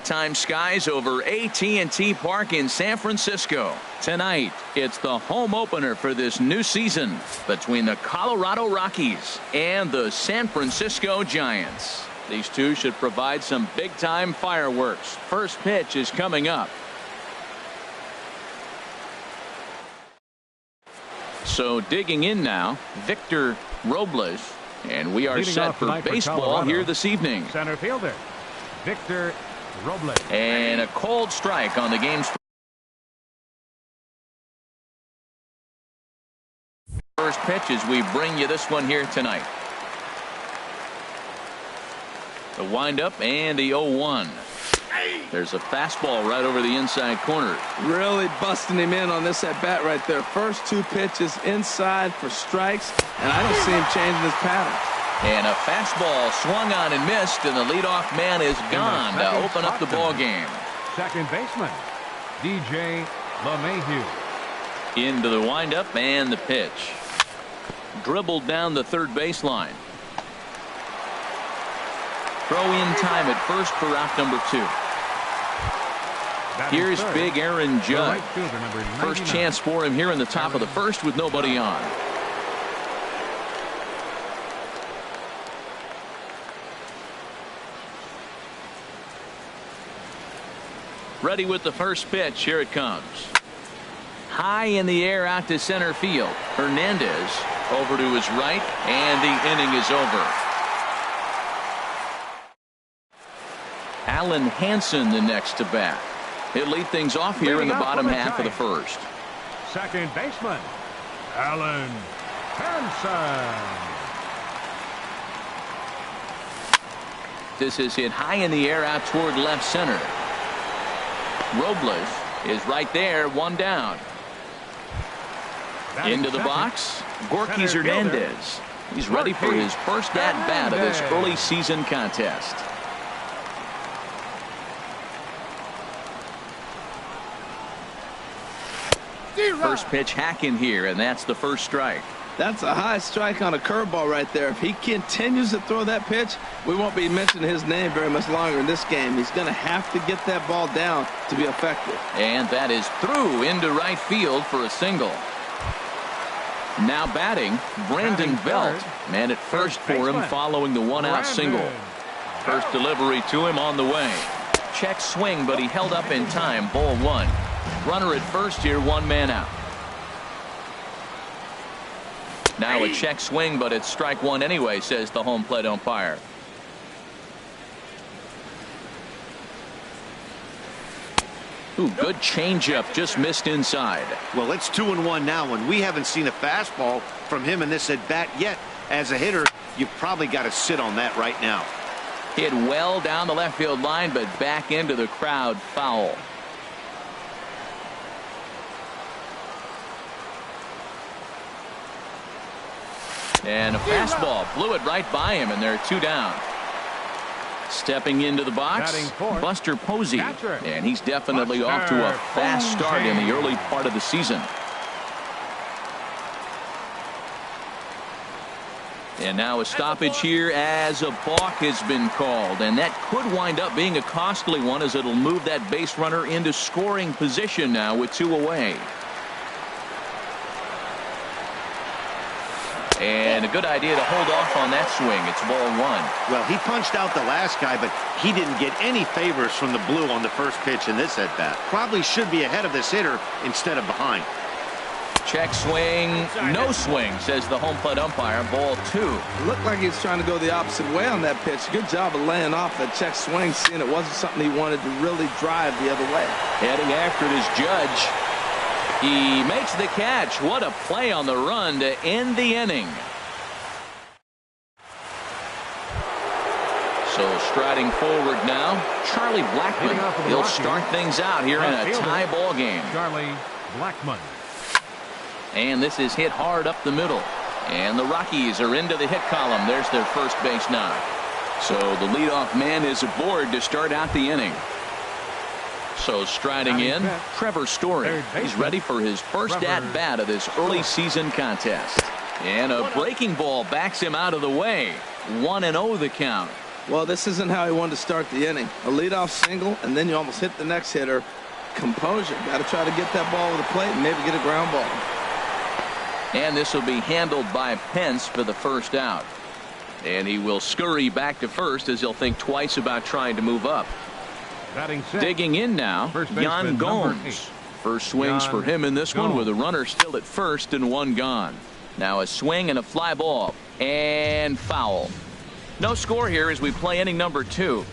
Time skies over AT&T Park in San Francisco. Tonight, it's the home opener for this new season between the Colorado Rockies and the San Francisco Giants. These two should provide some big-time fireworks. First pitch is coming up. So digging in now, Victor Robles, and we are Leading set for baseball here this evening. Center fielder, Victor Robles. And a cold strike on the game's first pitch as we bring you this one here tonight. The windup and the 0-1. There's a fastball right over the inside corner. Really busting him in on this at bat right there. First two pitches inside for strikes, and I don't see him changing his pattern. And a fastball swung on and missed, and the leadoff man is gone to open up the ball game. Second baseman, DJ LeMahieu. Into the windup and the pitch. Dribbled down the third baseline. Throw in time at first for out number 2. Here's big Aaron Judge. First chance for him here in the top of the first with nobody on. Ready with the first pitch. Here it comes. High in the air out to center field. Hernandez over to his right, and the inning is over. Alan Hansen the next to bat. He'll lead things off here in the bottom half of the first. Second baseman, Alan Hansen. This is hit high in the air out toward left center. Robles is right there, one down. Into the box, Gorky Hernandez. He's ready for his first at-bat of this early season contest. First pitch hacking here, and that's the first strike. That's a high strike on a curveball right there. If he continues to throw that pitch, we won't be mentioning his name very much longer in this game. He's going to have to get that ball down to be effective. And that is through into right field for a single. Now batting, Brandon Belt. Man at first for him following the one-out single. First delivery to him on the way. Check swing, but he held up in time. Ball 1. Runner at first here, one man out. Now a check swing, but it's strike 1 anyway, says the home plate umpire. Ooh, good changeup, just missed inside. Well, it's 2-1 now, and we haven't seen a fastball from him in this at bat yet. As a hitter, you've probably got to sit on that right now. Hit well down the left field line, but back into the crowd, foul. And a fastball blew it right by him, and there are 2 down. Stepping into the box, Buster Posey, and he's definitely off to a fast start in the early part of the season. And now a stoppage here as a balk has been called, and that could wind up being a costly one as it'll move that base runner into scoring position now with 2 away. And a good idea to hold off on that swing. It's ball 1. Well, he punched out the last guy, but he didn't get any favors from the blue on the first pitch in this at-bat. Probably should be ahead of this hitter instead of behind. Check swing, no swing, says the home plate umpire. Ball 2. It looked like he was trying to go the opposite way on that pitch. Good job of laying off that check swing, seeing it wasn't something he wanted to really drive the other way. Heading after it is Judge. He makes the catch. What a play on the run to end the inning. So striding forward now, Charlie Blackmon. He'll start things out here in a tie ball game. Charlie Blackmon. And this is hit hard up the middle. And the Rockies are into the hit column. There's their first base knock. So the leadoff man is aboard to start out the inning. So striding in, Trevor Story. He's ready for his first at-bat of this early season contest. And a breaking ball backs him out of the way. 1-0 the count. Well, this isn't how he wanted to start the inning. A leadoff single, and then you almost hit the next hitter. Composure. Got to try to get that ball over the plate and maybe get a ground ball. And this will be handled by Pence for the first out. And he will scurry back to first as he'll think twice about trying to move up. Digging in now, Yan Gomes. First swings for him in this one with a runner still at first and one gone. Now a swing and a fly ball. And foul. No score here as we play inning number 2.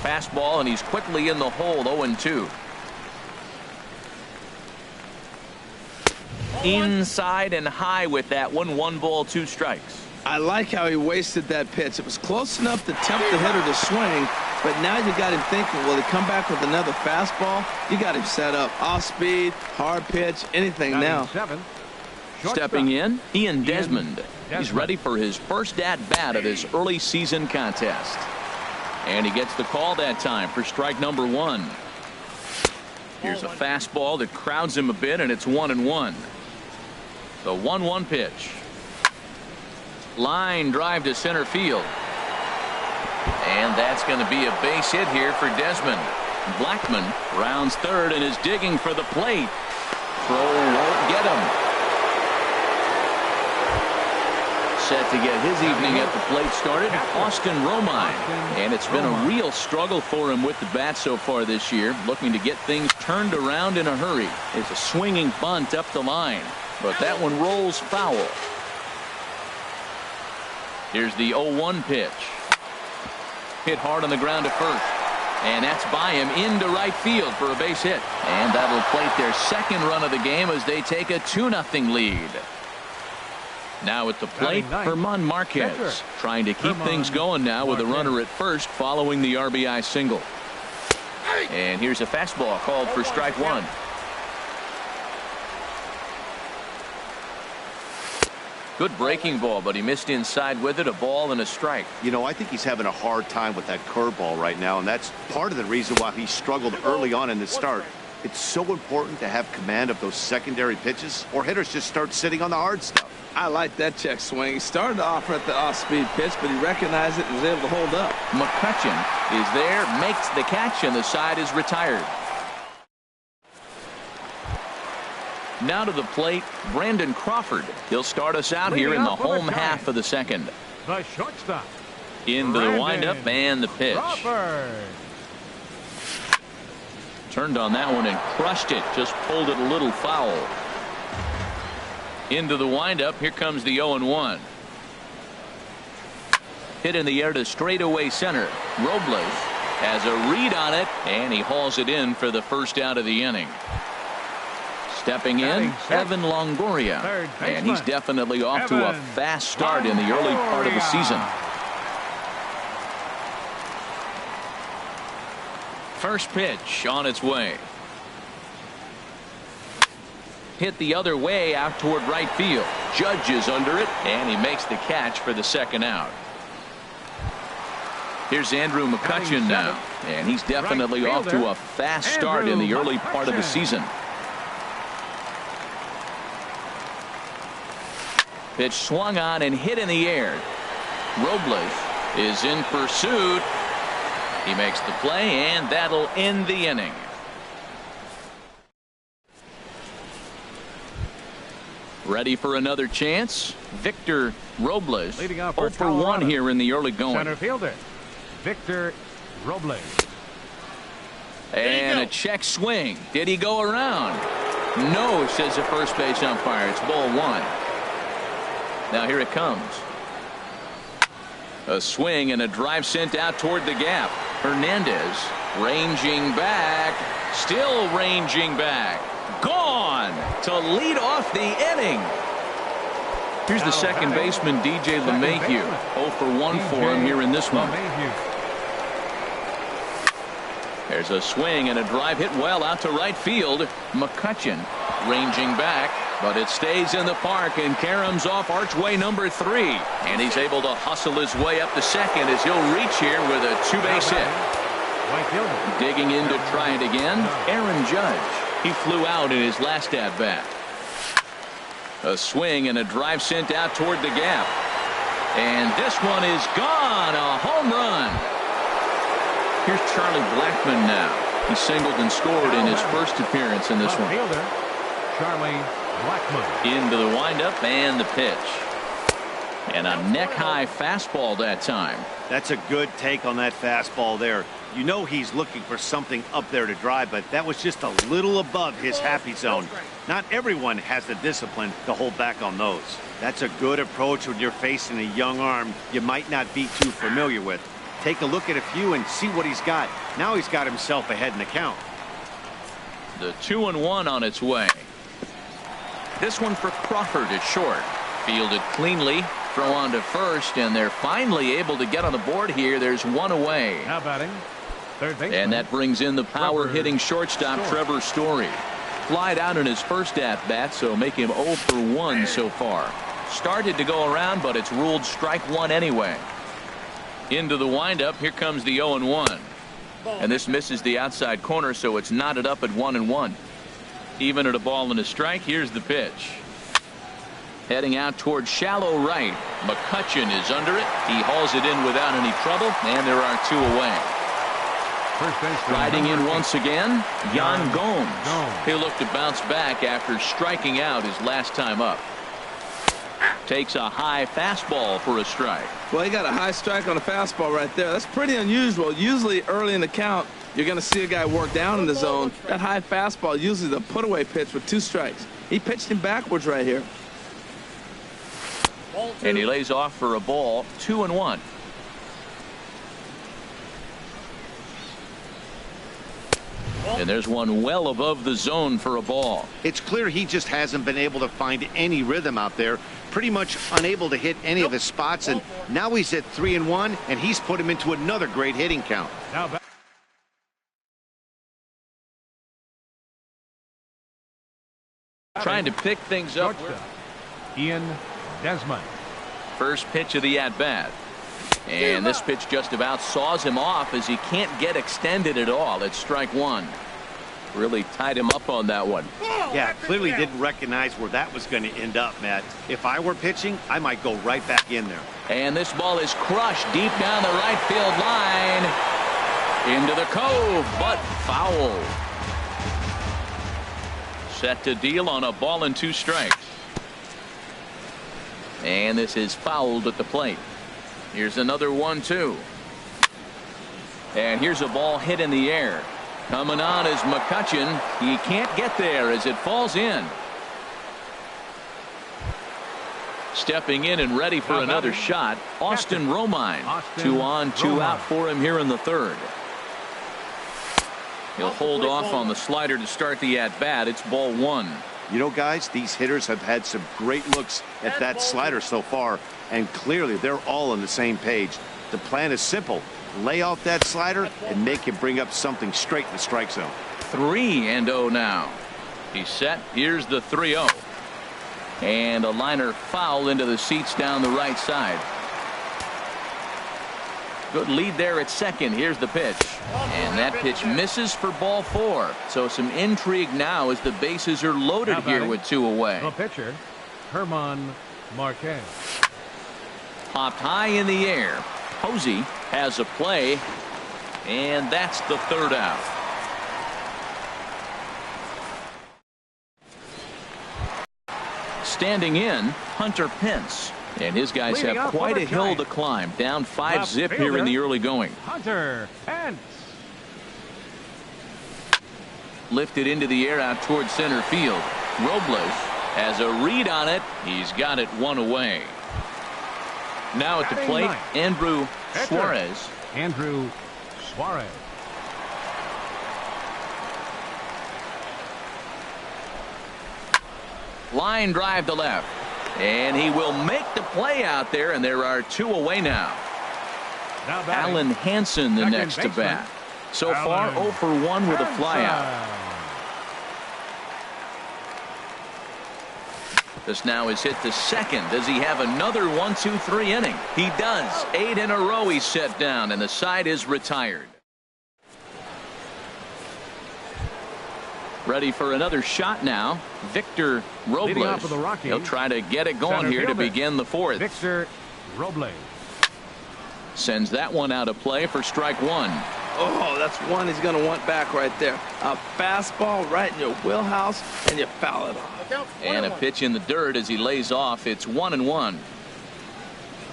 Fastball, and he's quickly in the hole, 0-2. Inside and high with that one. 1 ball, 2 strikes. I like how he wasted that pitch. It was close enough to tempt the hitter to swing, but now you got him thinking, will he come back with another fastball? You got him set up. Off speed, hard pitch, anything now. Stepping in, Ian Desmond. He's ready for his first at-bat of this early season contest. And he gets the call that time for strike number 1. Here's a fastball that crowds him a bit, and it's 1-1. The 1-1 pitch. Line drive to center field. And that's going to be a base hit here for Desmond. Blackman rounds third and is digging for the plate. Throw won't get him. Set to get his evening at the plate started, Austin Romine. And it's been a real struggle for him with the bat so far this year, looking to get things turned around in a hurry. It's a swinging bunt up the line, but that one rolls foul. Here's the 0-1 pitch. Hit hard on the ground to first. And that's by him into right field for a base hit. And that'll plate their second run of the game as they take a 2-0 lead. Now at the plate, Herman Marquez trying to keep things going now with a runner at first following the RBI single. And here's a fastball called for strike 1. Good breaking ball, but he missed inside with it. A ball and a strike. You know, I think he's having a hard time with that curveball right now, and that's part of the reason why he struggled early on in the start. It's so important to have command of those secondary pitches, or hitters just start sitting on the hard stuff. I like that check swing. He started off at the off-speed pitch, but he recognized it and was able to hold up. McCutchen is there, makes the catch, and the side is retired. Now to the plate, Brandon Crawford. He'll start us out here in the home half of the second. The shortstop. Into the windup and the pitch. Crawford. Turned on that one and crushed it. Just pulled it a little foul. Into the windup. Here comes the 0-1. Hit in the air to straightaway center. Robles has a read on it, and he hauls it in for the first out of the inning. Stepping in, Evan Longoria, and he's definitely off to a fast start in the early part of the season. First pitch on its way. Hit the other way out toward right field. Judge is under it, and he makes the catch for the second out. Here's Andrew McCutchen now, and he's definitely off to a fast start in the early part of the season. Pitch swung on and hit in the air. Robles is in pursuit. He makes the play, and that'll end the inning. Ready for another chance? Victor Robles. 0 for 1 here in the early going. Center fielder, Victor Robles. And a check swing. Did he go around? No, says the first base umpire. It's ball 1. Now here it comes. A swing and a drive sent out toward the gap. Hernandez ranging back. Still ranging back. Gone to lead off the inning. Here's the second baseman, DJ LeMahieu. 0 for 1 for him here in this one. There's a swing and a drive hit well out to right field. McCutchen ranging back, but it stays in the park, and Karams off archway number 3. And he's able to hustle his way up to second as he'll reach here with a 2-base hit. Digging in to try it again, Aaron Judge. He flew out in his last at-bat. A swing and a drive sent out toward the gap. And this one is gone. A home run. Here's Charlie Blackmon now. He singled and scored in his first appearance in this Left one. fielder, Charlie Blackmon. Into the windup and the pitch. And a neck-high fastball that time. That's a good take on that fastball there. You know he's looking for something up there to drive, but that was just a little above his happy zone. Not everyone has the discipline to hold back on those. That's a good approach when you're facing a young arm you might not be too familiar with. Take a look at a few and see what he's got. Now he's got himself ahead in the count. The 2-1 on its way. This one for Crawford at short. Fielded cleanly. Throw on to first, and they're finally able to get on the board here. There's one away. Now batting, third baseman. And that brings in the power-hitting shortstop, Trevor Story. Flied out in his first at-bat, so make him 0 for 1 so far. Started to go around, but it's ruled strike one anyway. Into the windup. Here comes the 0-1. And this misses the outside corner, so it's knotted up at 1-1. Even at a ball and a strike, here's the pitch. Heading out towards shallow right. McCutchen is under it. He hauls it in without any trouble, and there are two away. First baseman, Riding in number once again, Yan Gomes. Gomes. He'll look to bounce back after striking out his last time up. Takes a high fastball for a strike. Well, he got a high strike on a fastball right there. That's pretty unusual. Usually early in the count, you're going to see a guy work down in the zone. That high fastball, usually the put-away pitch with 2 strikes. He pitched him backwards right here. And he lays off for a ball. 2-1. And there's one well above the zone for a ball. It's clear he just hasn't been able to find any rhythm out there. Pretty much unable to hit any of his spots, and now he's at 3-1, and he's put him into another great hitting count. Now batting. Trying to pick things up. Shortstop, Ian Desmond. First pitch of the at-bat. And this pitch just about saws him off as he can't get extended at all. It's strike one. Really tied him up on that one. Yeah, clearly didn't recognize where that was going to end up, Matt. If I were pitching, I might go right back in there. And this ball is crushed deep down the right field line. Into the cove, but foul. Set to deal on a ball and 2 strikes. And this is fouled at the plate. Here's another 1-2. And here's a ball hit in the air. Coming on is McCutchen. He can't get there as it falls in. Stepping in and ready for another shot, Austin Romine. 2 on, 2 out for him here in the third. He'll hold off on the slider to start the at-bat. It's ball 1. You know, guys, these hitters have had some great looks at that slider so far, and clearly they're all on the same page. The plan is simple. Lay off that slider and make him bring up something straight in the strike zone. 3-0 now. He's set. Here's the 3-0. And a liner foul into the seats down the right side. Good lead there at second. Here's the pitch. And that pitch misses for ball 4. So some intrigue now as the bases are loaded here with 2 away. The pitcher, Herman Marquez. Popped high in the air. Posey has a play. And that's the 3rd out. Standing in, Hunter Pence. And his guys Leading have off quite a Hunter hill Giant. to climb. Down 5 Left zip here in the early going. Hunter Pence. Lifted into the air out towards center field. Robles has a read on it. He's got it 1 away. Now at the Batting plate, ninth. Andrew Pitcher. Suarez. Andrew Suarez. Line drive to left. And he will make the play out there, and there are 2 away now. Now batting, Alan Hansen the second next to baseman, bat. So far Alan 0 for 1 with a flyout. Hansen. This now is hit to second. Does he have another 1-2-3 inning? He does. 8 in a row he's set down, and the side is retired. Ready for another shot now. Victor Leading Robles. off for the Rockies, He'll try to get it going center here to fielder, begin the 4th. Victor Robles. Sends that one out of play for strike one. Oh, that's one he's going to want back right there. A fastball right in your wheelhouse, and you foul it off. And a pitch in the dirt as he lays off. It's 1-1.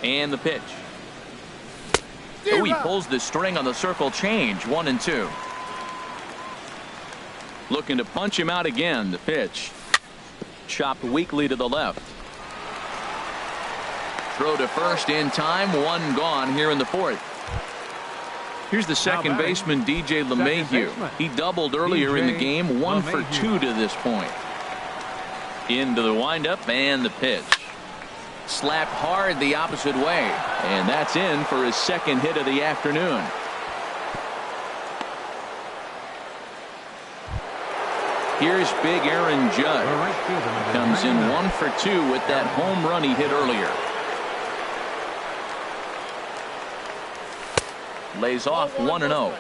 And the pitch. Oh, he pulls the string on the circle change. 1-2. Looking to punch him out again. The pitch. Chopped weakly to the left. Throw to first in time. One gone here in the fourth. Here's the second baseman, DJ LeMahieu. He doubled earlier in the game. 1 for 2 to this point. Into the windup and the pitch. Slapped hard the opposite way. And that's in for his second hit of the afternoon. Here's big Aaron Judge. Comes in 1 for 2 with that home run he hit earlier. Lays off 1-0.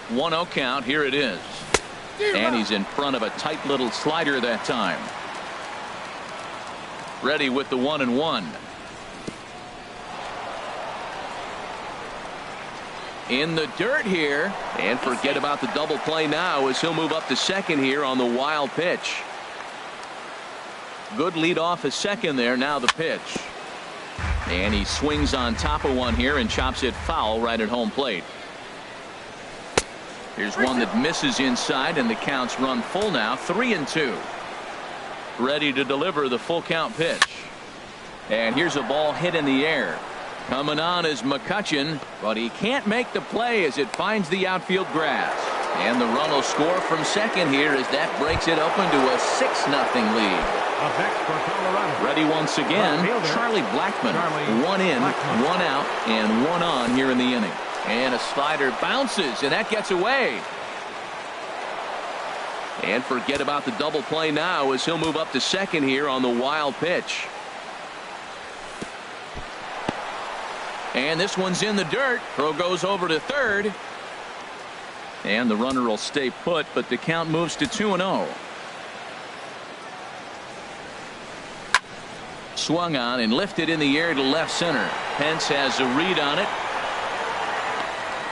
1-0 count. Here it is. And he's in front of a tight little slider that time. Ready with the 1-1. In the dirt here. And forget about the double play now as he'll move up to second here on the wild pitch. Good lead off a second there. Now the pitch. And he swings on top of one here and chops it foul right at home plate. Here's one that misses inside, and the counts run full now. 3-2. Ready to deliver the full count pitch. And here's a ball hit in the air. Coming on is McCutchen, but he can't make the play as it finds the outfield grass. And the run will score from second here as that breaks it open to a 6-0 lead. Up next for Colorado. Ready once again, Charlie Blackmon. One in, one out, and one on here in the inning. And a slider bounces, and that gets away. And forget about the double play now as he'll move up to second here on the wild pitch. And this one's in the dirt. Throw goes over to third. And the runner will stay put, but the count moves to 2-0. Swung on and lifted in the air to left center. Pence has a read on it.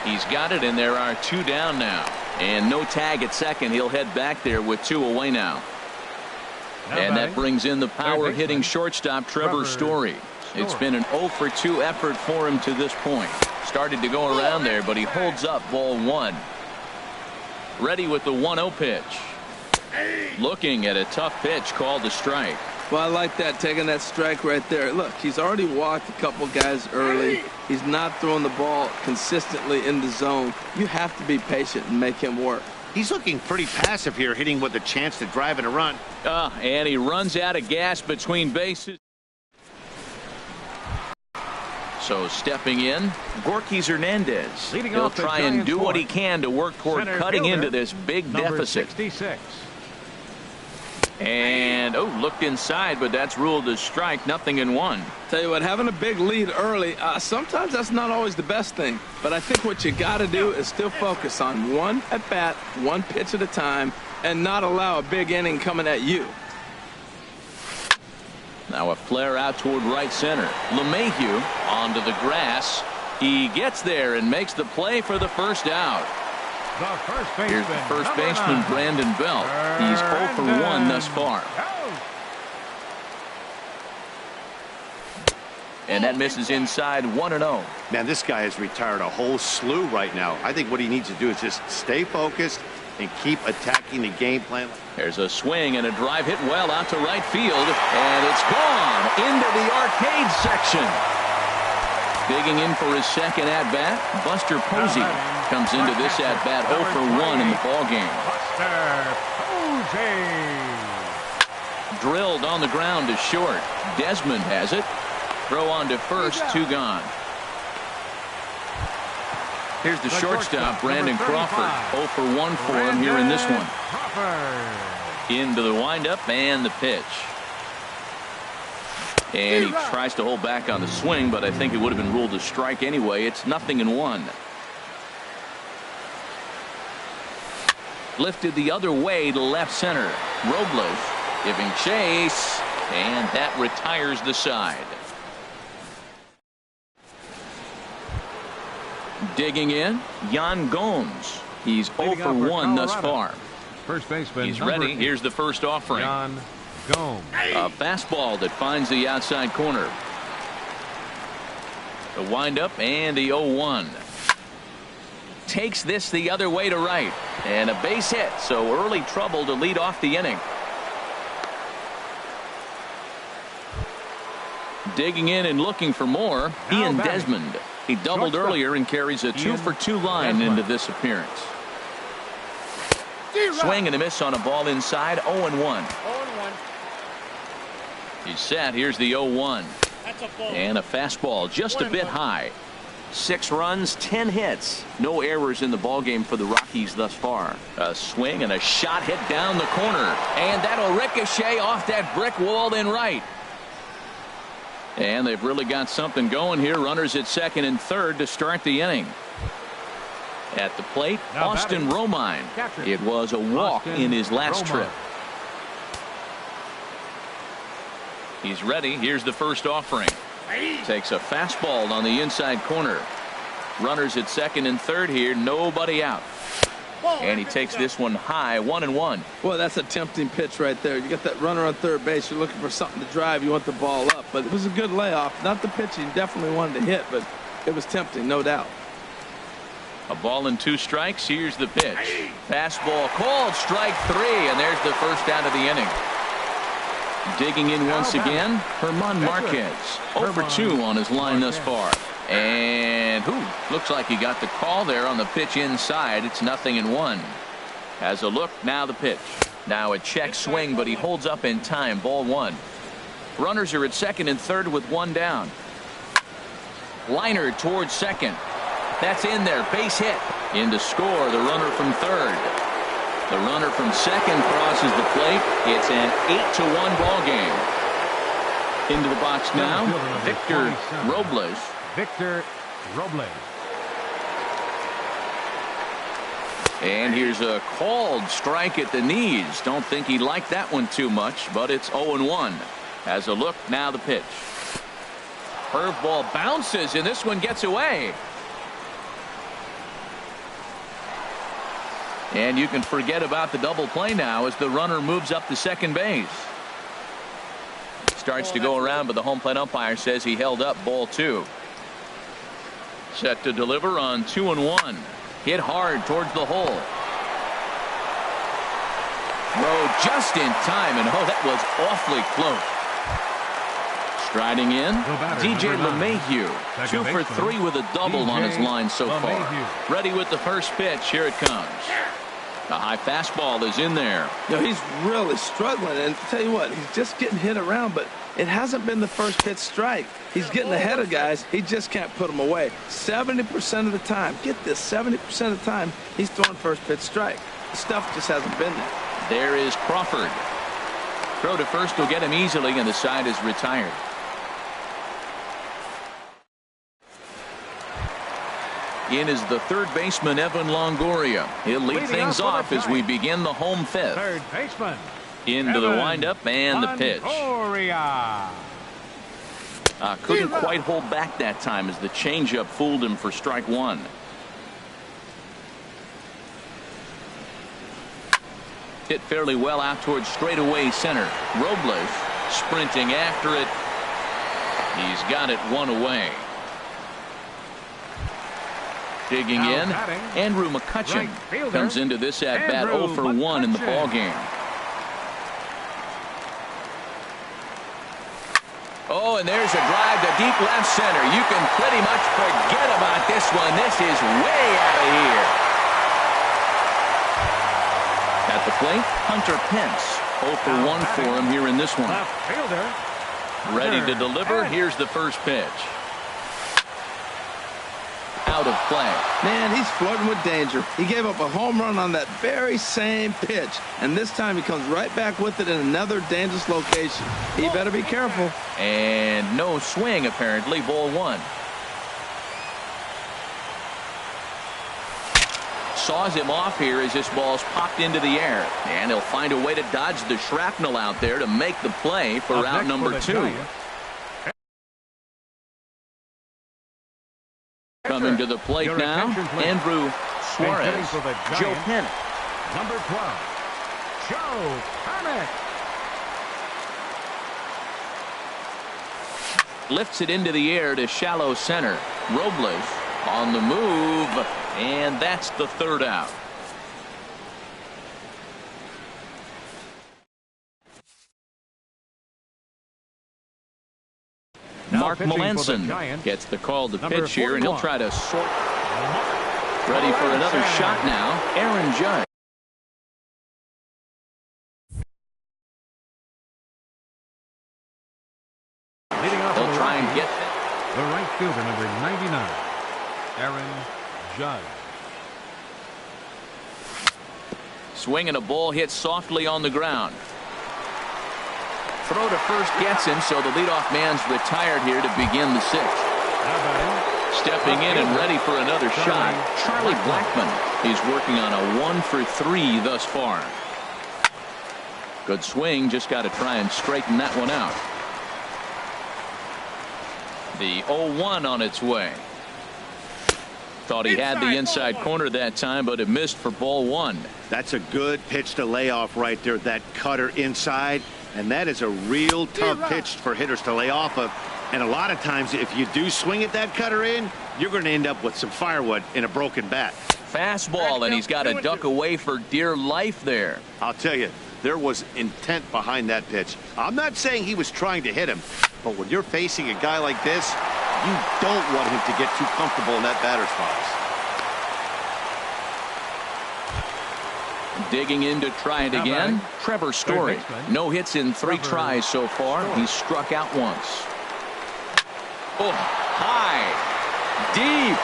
He's got it, and there are 2 down now. And no tag at second. He'll head back there with 2 away now. And that brings in the power hitting shortstop Trevor Story. It's been an 0 for 2 effort for him to this point. Started to go around there, but he holds up ball 1. Ready with the 1-0 pitch. Looking at a tough pitch called a strike. Well, I like that, taking that strike right there. Look, he's already walked a couple guys early. He's not throwing the ball consistently in the zone. You have to be patient and make him work. He's looking pretty passive here, hitting with a chance to drive and a run. And he runs out of gas between bases. So stepping in, Gorkys Hernandez. He'll try and do what he can to work toward cutting into this big deficit. 66. And looked inside, but that's ruled a strike. 0-1. Tell you what, having a big lead early, sometimes that's not always the best thing. But I think what you got to do is still focus on one at bat, one pitch at a time, and not allow a big inning coming at you. Now a flare out toward right center. LeMahieu onto the grass. He gets there and makes the play for the first out. Here's the first baseman, Brandon Belt. He's 0 for 1 thus far. And that misses inside. 1-0. Man, this guy has retired a whole slew right now. I think what he needs to do is just stay focused and keep attacking the game plan. There's a swing and a drive hit well out to right field, and it's gone into the arcade section. Digging in for his second at-bat, Buster Posey comes into this at-bat 0 for 1 in the ballgame. Drilled on the ground to short. Desmond has it. Throw on to first, 2 gone. Here's the shortstop, Brandon Crawford. 0 for 1 for him here in this one. Into the windup and the pitch. And he tries to hold back on the swing, but I think it would have been ruled a strike anyway. It's 0-1. Lifted the other way to left center. Robles giving chase. And that retires the side. Digging in, Jan Gomes. He's 0 for 1 thus far. First baseman. He's ready. Here's the first offering. Jan Gomes. A fastball that finds the outside corner. The windup and the 0-1. Takes this the other way to right. And a base hit. So early trouble to lead off the inning. Digging in and looking for more, Ian Desmond. He doubled earlier and carries a 2 for 2 line into this appearance. Swing and a miss on a ball inside. 0-1. He's set. Here's the 0-1. And a fastball just a bit high. 6 runs, 10 hits. No errors in the ballgame for the Rockies thus far. A swing and a shot hit down the corner. And that'll ricochet off that brick wall in right. And they've really got something going here. Runners at second and third to start the inning. At the plate, Austin Romine. It was a walk in his last trip. He's ready. Here's the first offering. Takes a fastball on the inside corner. Runners at second and third here. Nobody out. And he takes this one high. 1-1. Boy, that's a tempting pitch right there. You got that runner on third base. You're looking for something to drive. You want the ball up. But it was a good layoff. Not the pitch he definitely wanted to hit, but it was tempting, no doubt. A ball and 2 strikes. Here's the pitch. Fastball called. Strike 3. And there's the first out of the inning. Digging in once again, Herman Marquez. 0 for 2 on his line thus far. And looks like he got the call there on the pitch inside. It's 0-1. Has a look. Now the pitch. Now a check swing, but he holds up in time. Ball 1. Runners are at second and third with 1 down. Liner towards second. That's in there. Base hit. In to score the runner from third. The runner from second crosses the plate. It's an 8-1 ball game. Into the box now, Victor Robles. Victor Robles. And here's a called strike at the knees. Don't think he liked that one too much, but it's 0-1. Has a look. Now the pitch. Curveball bounces, and this one gets away. And you can forget about the double play now as the runner moves up to second base. Starts to go around, but the home plate umpire says he held up. Ball 2. Set to deliver on 2-1. Hit hard towards the hole. Throw just in time, and that was awfully close. Striding in, DJ LeMahieu. 2 for 3 with a double on his line so far. Ready with the first pitch. Here it comes. The high fastball is in there. He's really struggling, and tell you what, he's just getting hit around, but it hasn't been the first pitch strike. He's getting ahead of guys. He just can't put them away. 70% of the time, get this, 70% of the time, he's throwing first pitch strike. The stuff just hasn't been there. There is Crawford. Throw to first will get him easily, and the side is retired. In is the third baseman, Evan Longoria. He'll lead things off as we begin the home fifth. Third baseman. Into the windup and the pitch. Couldn't quite hold back that time as the changeup fooled him for strike 1. Hit fairly well out towards straightaway center. Robles sprinting after it. He's got it 1 away. Digging in, Andrew McCutcheon comes into this at bat 0 for 1 in the ball game. Oh, and there's a drive to deep left center. You can pretty much forget about this one. This is way out of here. At the plate, Hunter Pence. 0 for 1 for him here in this one. Ready to deliver. Here's the first pitch. Out of play. Man, he's flirting with danger. He gave up a home run on that very same pitch, and this time he comes right back with it in another dangerous location. He better be careful. And no swing, apparently. Ball 1. saws him off here as this ball's popped into the air. And he'll find a way to dodge the shrapnel out there to make the play for route number 2. Coming to the plate now, Andrew Suarez. Joe Panic. Number 12, Joe Panic. Lifts it into the air to shallow center. Robles on the move, and that's the 3rd out. Mark Melanson gets the call to pitch here, and he'll try to sort. Ready for another shot now, Aaron Judge. He'll try and get the right fielder, number 99, Aaron Judge. Swing and a ball hit softly on the ground. Throw to first gets him, so the leadoff man's retired here to begin the 6th. Stepping in and ready for another shot, Charlie Blackmon. He's working on a 1 for 3 thus far. Good swing, just got to try and straighten that one out. The 0-1 on its way. Thought he had the inside corner that time, but it missed for ball 1. That's a good pitch to lay off right there, that cutter inside. And that is a real tough pitch for hitters to lay off of. And a lot of times, if you do swing at that cutter in, you're going to end up with some firewood in a broken bat. Fastball, and he's got to duck away for dear life there. I'll tell you, there was intent behind that pitch. I'm not saying he was trying to hit him, but when you're facing a guy like this, you don't want him to get too comfortable in that batter's box. Digging in to try it again, Trevor Story. No hits in 3 tries so far. He's struck out once. Oh, high, deep.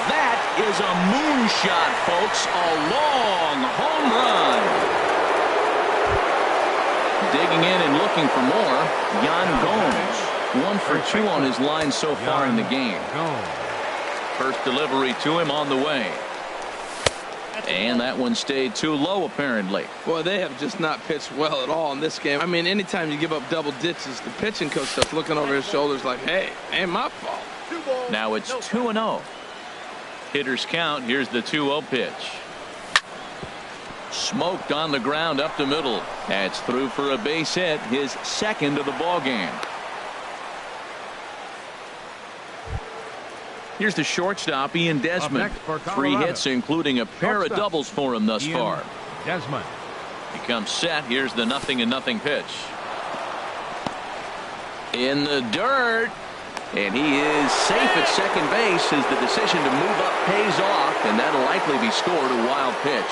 That is a moonshot, folks. A long home run. Digging in and looking for more, Yan Gomes. 1 for 2 on his line so far in the game. First delivery to him on the way. And that one stayed too low, apparently. Boy, they have just not pitched well at all in this game. I mean, anytime you give up double ditches, the pitching coach starts looking over his shoulders like, hey, ain't my fault. Now it's 2-0. Hitters count. Here's the 2-0 pitch. Smoked on the ground up the middle. That's through for a base hit, his 2nd of the ball game. Here's the shortstop, Ian Desmond. 3 hits, including a pair of doubles for him thus far. Desmond. He comes set. Here's the 0-0 pitch. In the dirt. And he is safe at second base as the decision to move up pays off, and that'll likely be scored a wild pitch.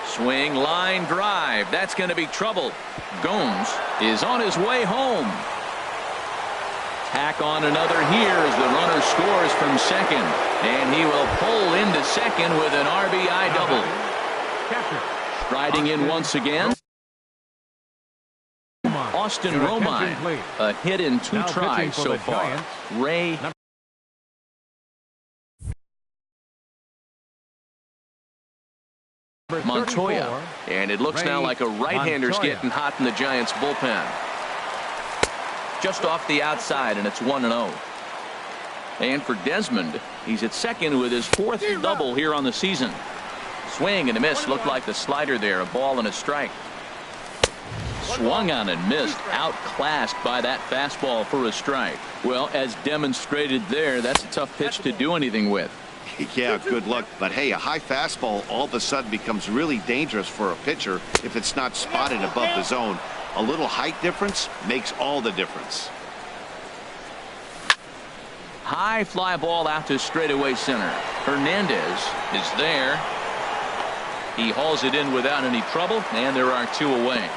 Swing, line drive. That's going to be trouble. Gomes is on his way home. Tack on another here as the runner scores from second. And he will pull into second with an RBI double. Striding in once again, Austin Romine. A hit in 2 tries so far. Ray Montoya. And it looks now like a right-hander's getting hot in the Giants bullpen. Just off the outside, and it's 1-0. And for Desmond, he's at second with his 4th double here on the season. Swing and a miss. Looked like the slider there. A ball and a strike. Swung on and missed. Outclassed by that fastball for a strike. Well, as demonstrated there, that's a tough pitch to do anything with. Yeah, good luck. But hey, a high fastball all of a sudden becomes really dangerous for a pitcher if it's not spotted above the zone. A little height difference makes all the difference. High fly ball out to straightaway center. Hernandez is there. He hauls it in without any trouble, and there are 2 away.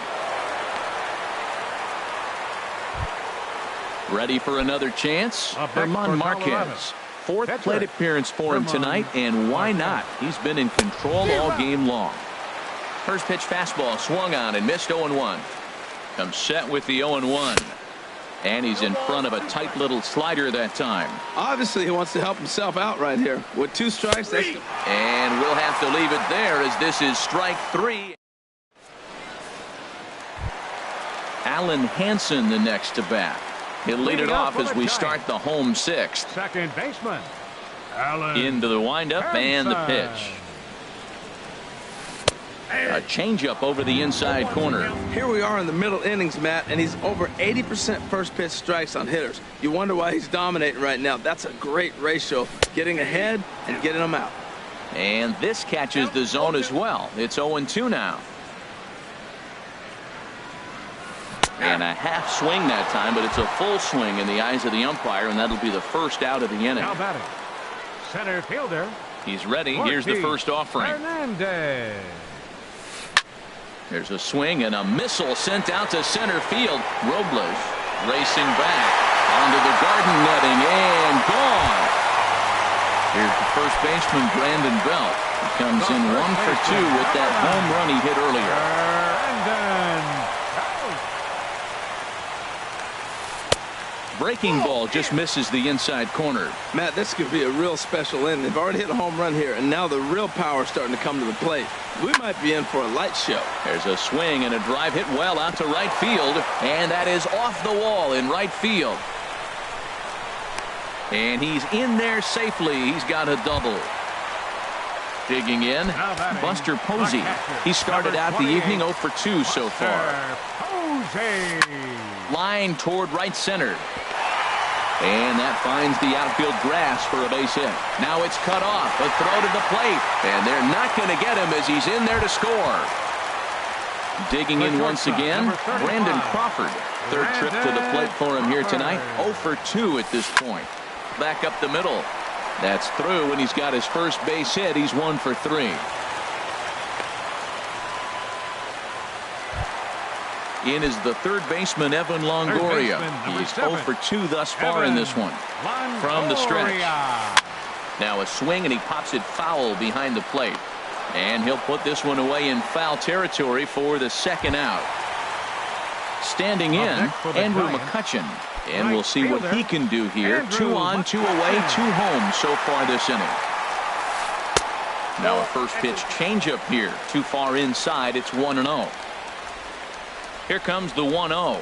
Ready for another chance? Herman Marquez. 4th plate appearance for him tonight, and why not? He's been in control all game long. First pitch fastball swung on and missed. 0-1. Comes set with the 0-1. And he's in front of a tight little slider that time. Obviously, he wants to help himself out right here. With 2 strikes, that's... And we'll have to leave it there as this is strike 3. Alan Hansen the next to bat. He'll lead it off as we start the home 6th. Second baseman, Alan Into the windup and the pitch. A changeup over the inside corner. Here we are in the middle innings, Matt, and he's over 80% first pitch strikes on hitters. You wonder why he's dominating right now. That's a great ratio, getting ahead and getting them out. And this catches the zone as well. It's 0-2 now. And a half swing that time, but it's a full swing in the eyes of the umpire, and that'll be the first out of the inning. Now batting, center fielder. He's ready. Here's the first offering. Hernandez. There's a swing and a missile sent out to center field. Robles racing back onto the garden netting and gone. Here's the first baseman, Brandon Belt. He comes in 1 for 2 with that home run he hit earlier. Breaking ball just misses the inside corner. Matt, this could be a real special inning. They've already hit a home run here, and now the real power is starting to come to the plate. We might be in for a light show. There's a swing and a drive hit well out to right field, and that is off the wall in right field. And he's in there safely. He's got a double. Digging in, Buster Posey. He started out the evening 0 for 2 so far. Line toward right center. And that finds the outfield grass for a base hit. Now it's cut off. A throw to the plate. And they're not going to get him as he's in there to score. Digging in once again, Brandon Crawford. Third trip to the plate for him here tonight. 0 for 2 at this point. Back up the middle. That's through, and he's got his first base hit. He's 1 for 3. In is the third baseman, Evan Longoria. He's 0 for 2 thus far in this one. From the stretch. Now a swing, and he pops it foul behind the plate. And he'll put this one away in foul territory for the second out. Standing in, Andrew McCutchen. And we'll see what he can do here. 2 on, 2 away, 2 home so far this inning. Now a first pitch changeup here. Too far inside. It's 1-0. Here comes the 1-0. Oh,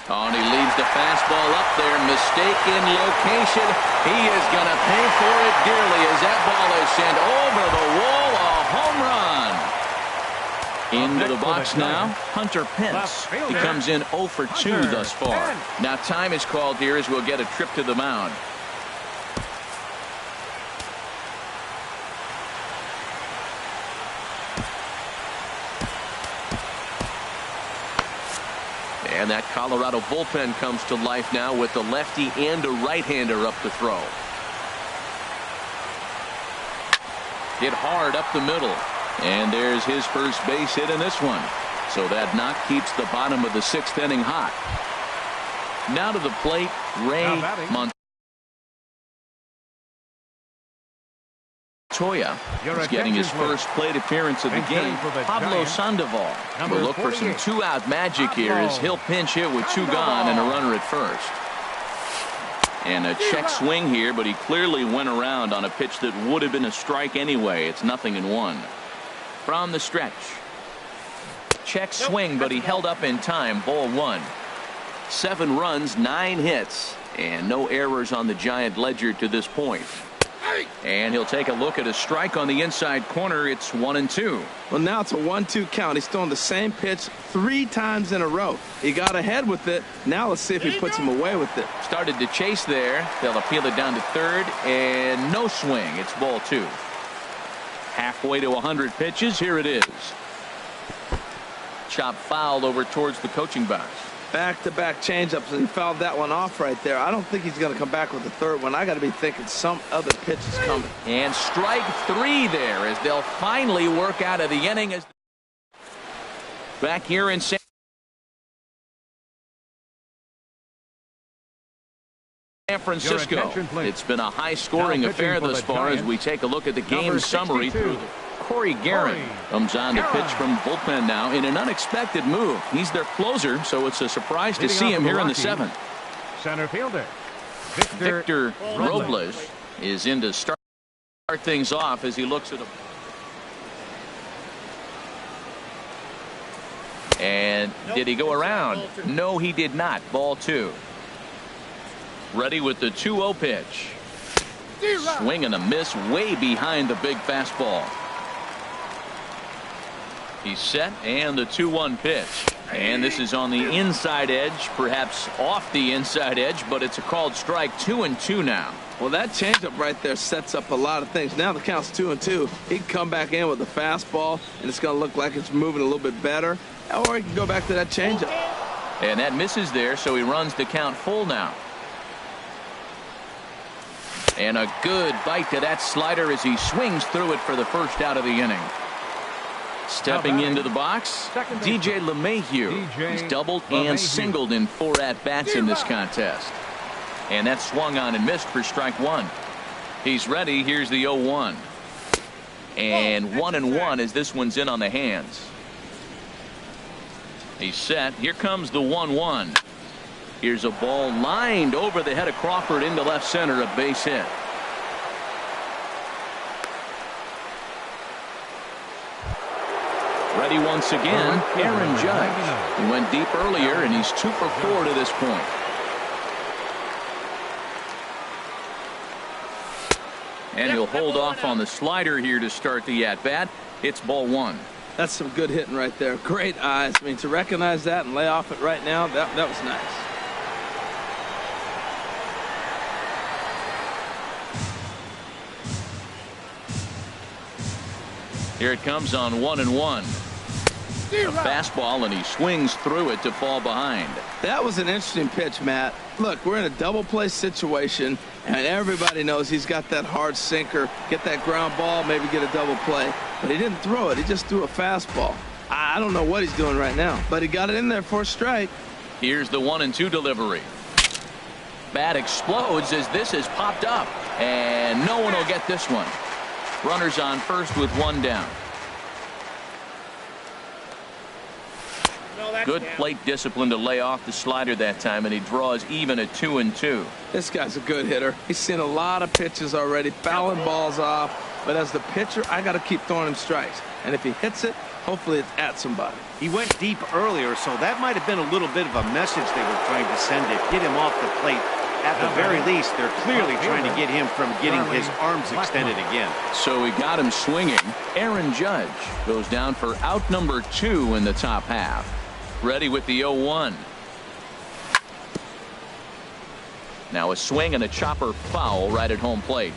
and he leaves the fastball up there. Mistaken location. He is going to pay for it dearly as that ball is sent over the wall. A home run. Into the box now, Hunter Pence. He comes in 0 for 2 thus far. Now time is called here as we'll get a trip to the mound. And that Colorado bullpen comes to life now with a lefty and a right-hander up to throw. Hit hard up the middle. And there's his first base hit in this one. So that knock keeps the bottom of the 6th inning hot. Now to the plate, Ray Montoya is getting his first plate appearance of the game. Pablo Sandoval will look for some 2-out magic here as he'll pinch hit with 2 gone and a runner at first. And a check swing here, but he clearly went around on a pitch that would have been a strike anyway. It's 0-1. From the stretch. Check swing, but he held up in time. Ball 1. 7 runs, 9 hits, and no errors on the Giant ledger to this point. And he'll take a look at a strike on the inside corner. It's 1-2. Well, now it's a 1-2 count. He's throwing the same pitch 3 times in a row. He got ahead with it. Now let's see if he puts him away with it. Started to chase there. They'll appeal it down to third, and no swing. It's ball 2. Halfway to 100 pitches. Here it is. Chop fouled over towards the coaching box. Back-to-back changeups, and he fouled that one off right there. I don't think he's going to come back with the third one. I got to be thinking some other pitch is coming. And strike 3 there as they'll finally work out of the inning. As back here in San Francisco. It's been a high-scoring affair thus far as we take a look at the game summary through the Corey Guerin comes on to pitch from bullpen now in an unexpected move. He's their closer, so it's a surprise to see him here in the 7th. Center fielder Victor Robles is in to start things off as he looks at him. And did he go around? No, he did not. Ball 2. Ready with the 2-0 pitch. Swing and a miss way behind the big fastball. He's set, and the 2-1 pitch. And this is on the inside edge, perhaps off the inside edge, but it's a called strike. 2-2 now. Well, that changeup right there sets up a lot of things. Now the count's 2-2. He can come back in with a fastball, and it's going to look like it's moving a little bit better. Or he can go back to that changeup. And that misses there, so he runs the count full now. And a good bite to that slider as he swings through it for the first out of the inning. Stepping into the box, DJ LeMahieu. He's doubled and singled in 4 at-bats in this contest. And that swung on and missed for strike 1. He's ready. Here's the 0-1. And 1-1 as this one's in on the hands. He's set. Here comes the 1-1. Here's a ball lined over the head of Crawford into left center, a base hit. Ready once again, Aaron Judge. He went deep earlier, and he's 2 for 4 to this point. And he'll hold off on the slider here to start the at-bat. It's ball 1. That's some good hitting right there. Great eyes. I mean, to recognize that and lay off it right now, that was nice. Here it comes on 1-1. A fastball, and he swings through it to fall behind. That was an interesting pitch, Matt. Look, we're in a double play situation, and everybody knows he's got that hard sinker. Get that ground ball, maybe get a double play. But he didn't throw it. He just threw a fastball. I don't know what he's doing right now, but he got it in there for a strike. Here's the 1-2 delivery. Bat explodes as this has popped up, and no one will get this one. Runners on first with 1 down. Good plate discipline to lay off the slider that time, and he draws even at 2-2. This guy's a good hitter. He's seen a lot of pitches already, fouling balls off. But as the pitcher, I got to keep throwing him strikes. And if he hits it, hopefully it's at somebody. He went deep earlier, so that might have been a little bit of a message they were trying to send to get him off the plate. At the very least, they're clearly trying to get him from getting his arms extended again. So he got him swinging. Aaron Judge goes down for out number 2 in the top half. Ready with the 0-1. Now a swing and a chopper foul right at home plate.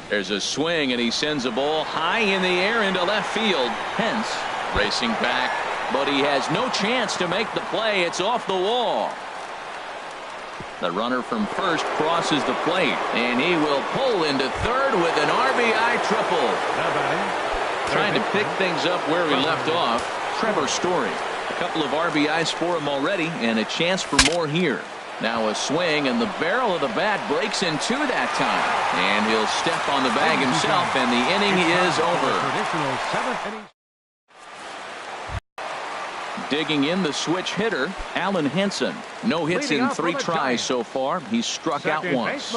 There's a swing, and he sends a ball high in the air into left field. Hence racing back, but he has no chance to make the play. It's off the wall. The runner from first crosses the plate, and he will pull into third with an RBI triple. Trying to pick things up where he left off, Trevor Story. A couple of RBIs for him already, and a chance for more here. Now a swing, and the barrel of the bat breaks in 2 that time. And he'll step on the bag himself, and the inning is over. Digging in the switch hitter, Alan Henson. No hits in 3 tries so far. He's struck out once.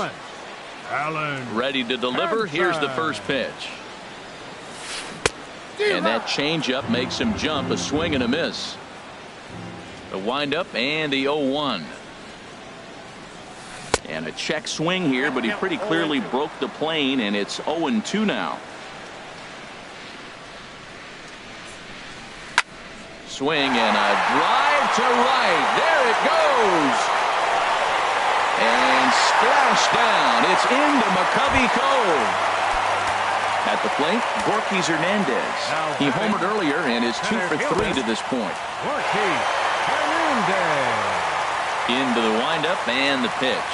Ready to deliver. Here's the first pitch. And that changeup makes him jump. A swing and a miss. The windup and the 0-1. And a check swing here, but he pretty clearly broke the plane, and it's 0-2 now. Swing and a drive to right. There it goes. And splash down. It's into McCovey Cove. At the plate, Borges Hernandez. He homered earlier and is 2 for 3 to this point. Into the windup and the pitch.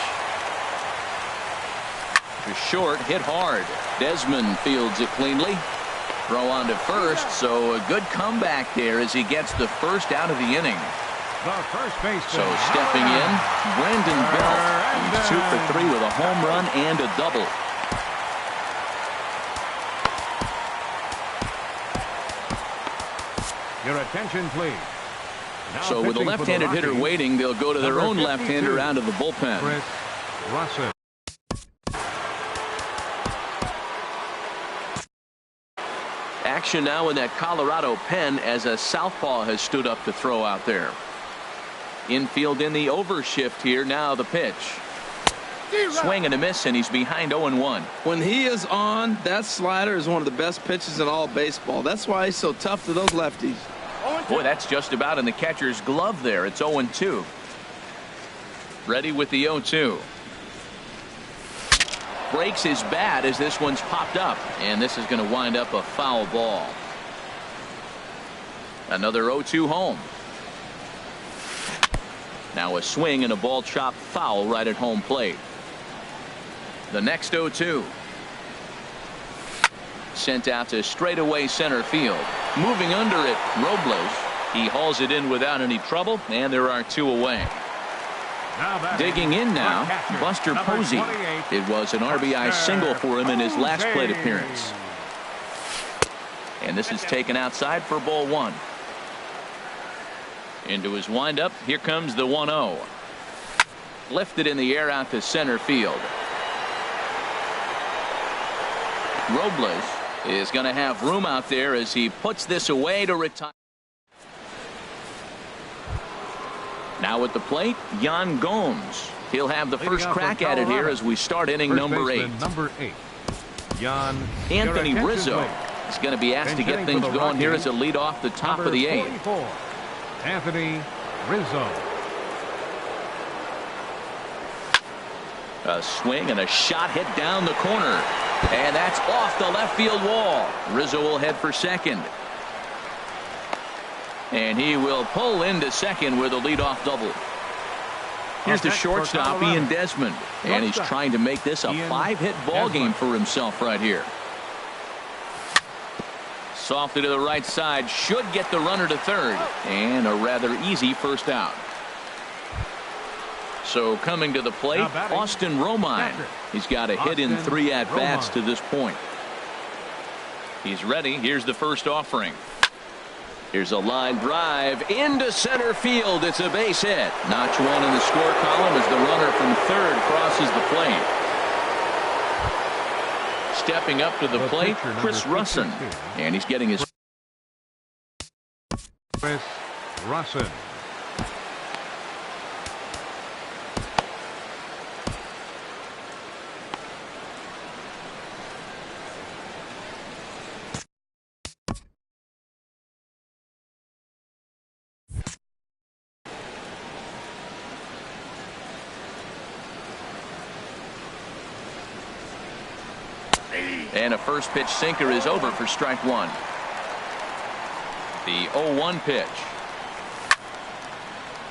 To short, hit hard. Desmond fields it cleanly. Throw on to first, so a good comeback there as he gets the first out of the inning. So stepping in, Brandon Belt. He's 2 for 3 with a home run and a double. Your attention, please. Now So with a pitching for the left-handed hitter Rockies, waiting, they'll go to their number own 52, left-hander out of the bullpen. Chris Russell. Action now in that Colorado pen as a southpaw has stood up to throw out there. Infield in the overshift here. Now the pitch. Swing and a miss, and he's behind 0-1. When he is on, that slider is one of the best pitches in all baseball. That's why he's so tough to those lefties. Boy, that's just about in the catcher's glove there. It's 0-2. Ready with the 0-2. Breaks his bat as this one's popped up, and this is going to wind up a foul ball. Another 0-2 home. Now a swing and a ball chopped foul right at home plate. The next 0-2. Sent out to straightaway center field. Moving under it, Robles. He hauls it in without any trouble, and there are 2 away. Digging in now, Buster Posey. It was an RBI single for him in his last plate appearance. And this is taken outside for ball 1. Into his windup, here comes the 1-0. Lifted in the air out to center field. Robles is going to have room out there as he puts this away to retire. Now at the plate, Yan Gomes. He'll have the first crack at it here as we start inning number 8. Anthony Rizzo is going to be asked to get things going here as a lead off the top of the 8th. Anthony Rizzo. A swing and a shot hit down the corner. And that's off the left field wall. Rizzo will head for second. And he will pull into second with a leadoff double. Here's the shortstop, Ian Desmond. And he's trying to make this a 5-hit ball game for himself right here. Softly to the right side. Should get the runner to third. And a rather easy first out. So coming to the plate, Austin Romine. He's got a hit in 3 at-bats to this point. He's ready. Here's the first offering. Here's a line drive into center field. It's a base hit. Notch 1 in the score column as the runner from third crosses the plate. Stepping up to the plate, Chris Russin. And he's getting his... Chris Russin. And a first pitch sinker is over for strike 1. The 0-1 pitch.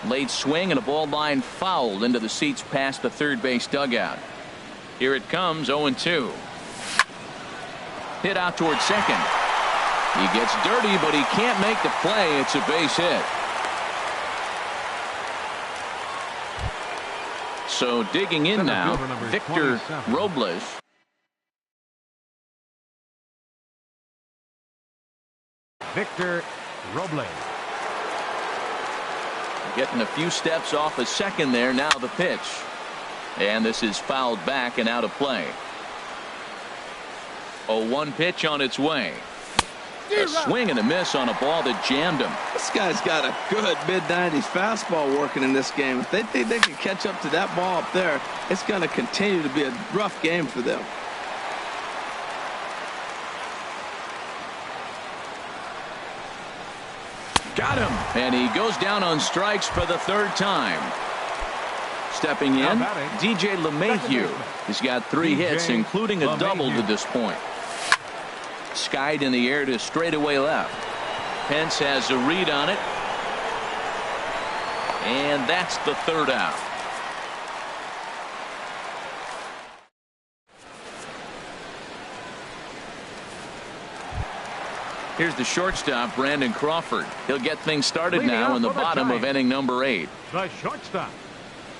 Late swing and a ball line fouled into the seats past the third base dugout. Here it comes, 0-2. Hit out towards second. He gets dirty, but he can't make the play. It's a base hit. So digging in now, Victor Robles. Victor Robles. Getting a few steps off a second there. Now the pitch. And this is fouled back and out of play. 0-1 pitch on its way. A swing and a miss on a ball that jammed him. This guy's got a good mid-90s fastball working in this game. If they think they can catch up to that ball up there, it's going to continue to be a rough game for them. Got him. And he goes down on strikes for the 3rd time. Stepping in, DJ LeMahieu. He's got 3 hits, including a double to this point. Skied in the air to straightaway left. Pence has a read on it. And that's the 3rd out. Here's the shortstop, Brandon Crawford. He'll get things started now in the bottom of inning number 8. The shortstop,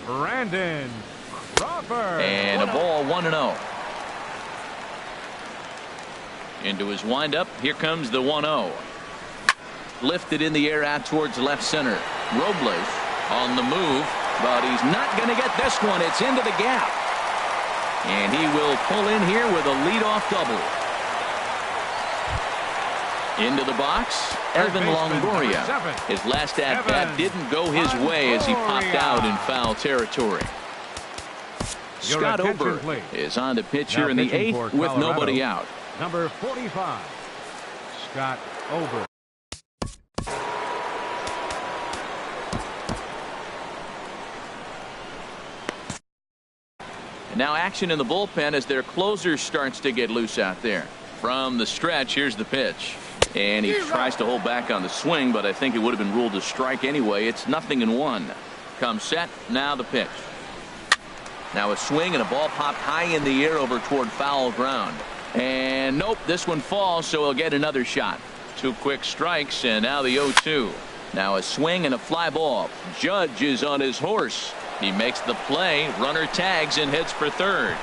Brandon Crawford. And a ball, 1-0. Into his windup. Here comes the 1-0. Lifted in the air out towards left center. Robles on the move, but he's not going to get this one. It's into the gap. And he will pull in here with a leadoff double. Into the box, Evan Longoria. His last at-bat didn't go his way as he popped out in foul territory. Scott Ober is on the pitch here in the 8th with nobody out. Number 45, Scott Ober. And now action in the bullpen as their closer starts to get loose out there. From the stretch, here's the pitch. And he tries to hold back on the swing, but I think it would have been ruled a strike anyway. It's 0-1. Comes set, now the pitch. Now a swing and a ball popped high in the air over toward foul ground. And nope, this one falls, so he'll get another shot. 2 quick strikes, and now the 0-2. Now a swing and a fly ball. Judge is on his horse. He makes the play, runner tags and heads for third.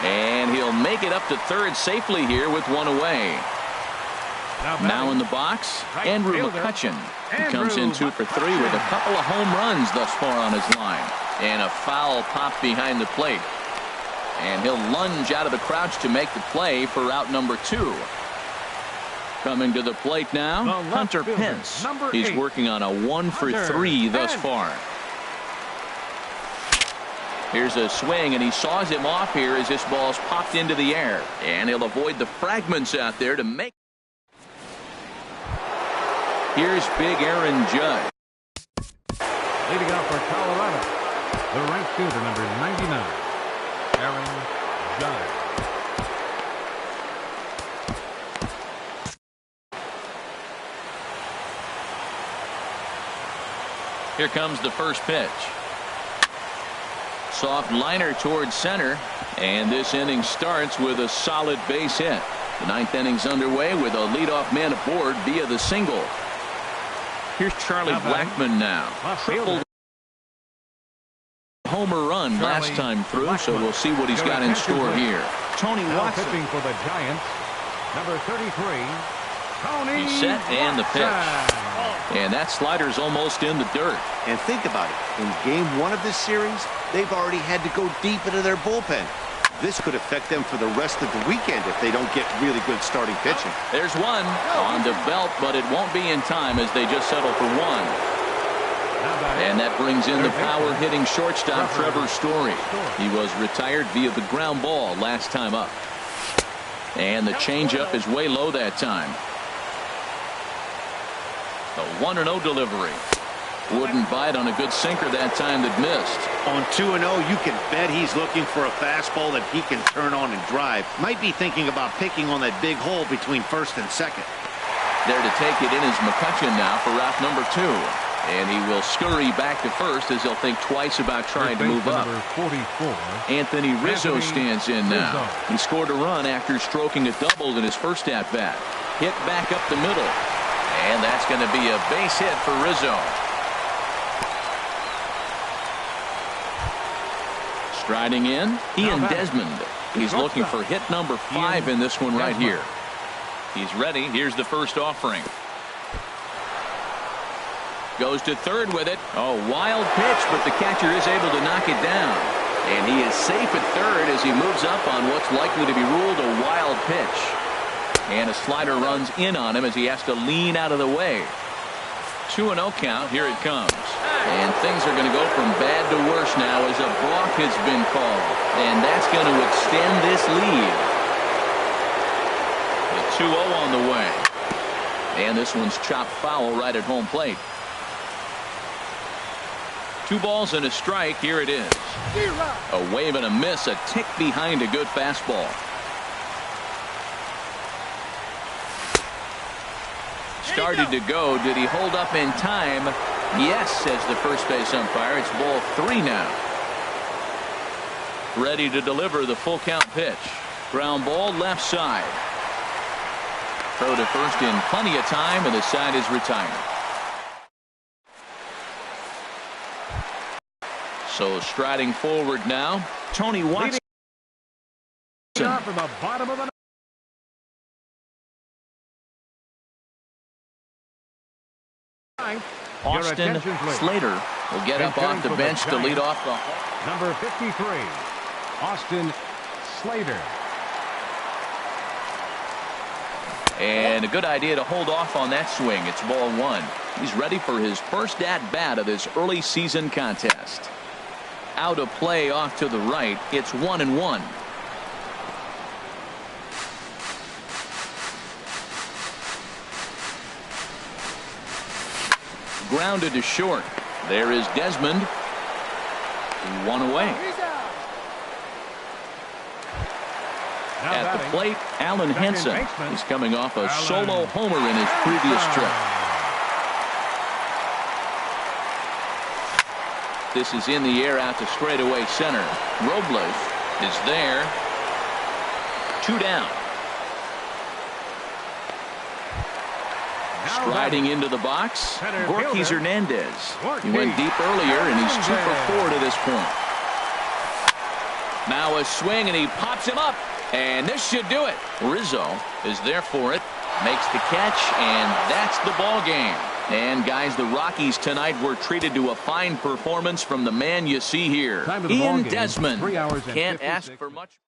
And he'll make it up to third safely here with one away. Now in the box, Andrew McCutcheon. He comes in 2 for 3 with a couple of home runs thus far on his line. And a foul pop behind the plate. And he'll lunge out of the crouch to make the play for out number 2. Coming to the plate now, Hunter Pence. He's working on a 1 for 3 thus far. Here's a swing, and he saws him off here as this ball's popped into the air. And he'll avoid the fragments out there to make. Here's big Aaron Judge. Leading off for Colorado, the right fielder, number 99, Aaron Judge. Here comes the first pitch. Soft liner towards center, and this inning starts with a solid base hit. The 9th inning's underway with a leadoff man aboard via the single. Here's Charlie Blackmon now. Triple homer run last time through, so we'll see what he's got in store here. Tony Watson pitching for the Giants, number 33, Tony He's set and the pitch. Watson. And that slider's almost in the dirt. And think about it. In game 1 of this series, they've already had to go deep into their bullpen. This could affect them for the rest of the weekend if they don't get really good starting pitching. There's one on the belt, but it won't be in time as they just settle for 1. And that brings in the power-hitting shortstop Trevor Story. He was retired via the ground ball last time up. And the changeup is way low that time. A 1-0 delivery. Wouldn't bite on a good sinker that time that missed. On 2-0, you can bet he's looking for a fastball that he can turn on and drive. Might be thinking about picking on that big hole between first and second. There to take it in is McCutcheon now for route number 2. And he will scurry back to first as he'll think twice about trying to move up. 44, Anthony Rizzo stands in now. He scored a run after stroking a double in his first at-bat. Hit back up the middle. And that's going to be a base hit for Rizzo. Striding in, Ian Desmond. He's looking for hit number 5 in this one right here. He's ready. Here's the first offering. Goes to third with it. Oh, wild pitch, but the catcher is able to knock it down. And he is safe at third as he moves up on what's likely to be ruled a wild pitch. And a slider runs in on him as he has to lean out of the way. 2-0 count. Here it comes. And things are going to go from bad to worse now as a balk has been called. And that's going to extend this lead. The 2-0 on the way. And this one's chopped foul right at home plate. 2 balls and a strike. Here it is. A wave and a miss. A tick behind a good fastball. Started to go. Did he hold up in time? Yes, says the first base umpire. It's ball 3 now. Ready to deliver the full count pitch. Ground ball left side. Throw to first in plenty of time, and the side is retired. So striding forward now, Tony Watson. From the bottom of the Your Austin attention, please. Slater will get up off the bench to lead off the... Number 53, Austin Slater. And a good idea to hold off on that swing. It's ball one. He's ready for his first at-bat of this early season contest. Out of play off to the right. It's 1-1. Grounded to short. There is Desmond. One away. At the plate, Alan Henson. He's coming off a solo homer in his previous trip. This is in the air out to straightaway center. Robles is there. 2 down. Striding into the box, Gorkys Hernandez. He went deep earlier, and he's 2 for 4 to this point. Now a swing, and he pops him up. And this should do it. Rizzo is there for it. Makes the catch, and that's the ball game. And guys, the Rockies tonight were treated to a fine performance from the man you see here. Ian Desmond. Can't ask for much.